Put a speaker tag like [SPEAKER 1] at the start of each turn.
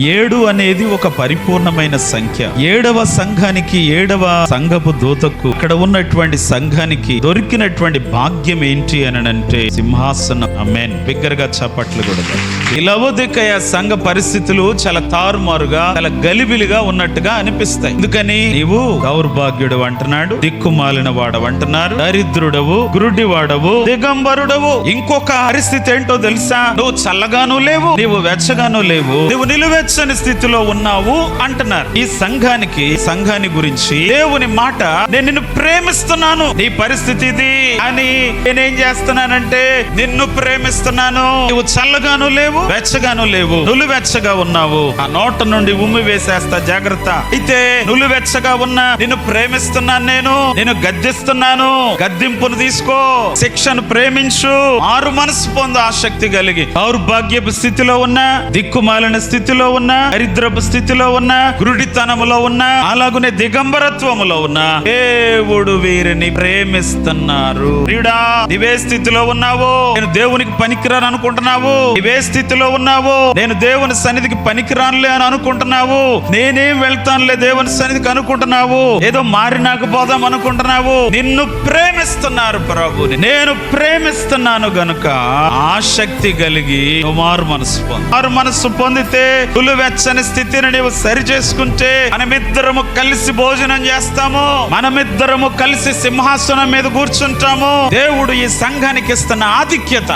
[SPEAKER 1] 7 అనేది ఒక పరిపూర్ణమైన సంఖ్య. 7వ సంఘానికి, 7వ సంఘపు దూతకు, ఇక్కడ ఉన్నటువంటి సంఘానికి దొరికినటువంటి భాగ్యం ఏంటి అని అంటే సింహాసనం. ఆమేన్. బిగ్గరగా చప్పట్లు కూడా. ఈ లవోదికయ సంఘ పరిస్థితులు చాలా తారుమారుగా, చాలా గలిబిలిగా ఉన్నట్టుగా అనిపిస్తాయి. ఎందుకని నీవు దౌర్భాగ్యుడు అంటున్నాడు, దిక్కుమాలిన వాడవు అంటున్నారు, దరిద్రుడవు, గురుడి వాడవు, దిగంబరుడవు. ఇంకొక పరిస్థితి ఏంటో తెలుసా? నువ్వు చల్లగాను లేవు, నీవు వెచ్చగాను లేవు, నువ్వు నిలువెచ్చని స్థితిలో ఉన్నావు అంటున్నారు. ఈ సంఘాన్ని గురించి దేవుని మాట, నేను నిన్ను ప్రేమిస్తున్నాను, నీ పరిస్థితి ఇది అని నేనేం చేస్తున్నానంటే నిన్ను ప్రేమిస్తున్నాను. నువ్వు చల్లగాను లేవు, వెచ్చగాను లేవు, నులువెచ్చగా ఉన్నావు. ఆ నోట నుండి ఉమ్మి వేసేస్తా, జాగ్రత్త. అయితే నులువెచ్చగా ఉన్నా నిన్ను ప్రేమిస్తున్నాను, నేను గద్దిస్తున్నాను. గద్దింపును తీసుకో, శిక్షను ప్రేమించు, మారు మనసు పొందు ఆసక్తి కలిగి. దౌర్భాగ్యపు స్థితిలో ఉన్నా, దిక్కుమాలిన స్థితిలో ఉన్నా, దరిద్రపు స్థితిలో ఉన్నా, గురుడితనములో ఉన్నా, అలాగునే దిగంబరత్వములో ఉన్నా, దేవుడు వీరిని ప్రేమిస్తున్నారు. ప్రియుడా, నీవే స్థితిలో ఉన్నావు, నేను దేవునికి పనికిరాను అనుకుంటున్నావు, నీవే స్థితిలో ఉన్నావు, నేను దేవుని సన్నిధికి పనికిరానులే అని అనుకుంటున్నావు, నేనేం వెళ్తానులే దేవుని సన్నిధికి అనుకుంటున్నావు, ఏదో మారినాక పోదాం అనుకుంటున్నావు. నిన్ను ప్రేమిస్తున్నారు ప్రభుని, నేను ప్రేమిస్తున్నాను గనుక ఆసక్తి కలిగి మారు మనసు పొందితే, నులువెచ్చని స్థితిని నీవు సరి చేసుకుంటే, మనమిద్దరము కలిసి భోజనం చేస్తాము, మనమిద్దరము కలిసి సింహాసనం మీద కూర్చుంటాము. దేవుడు ఈ సంఘానికి ఇస్తున్న ఆధిక్యత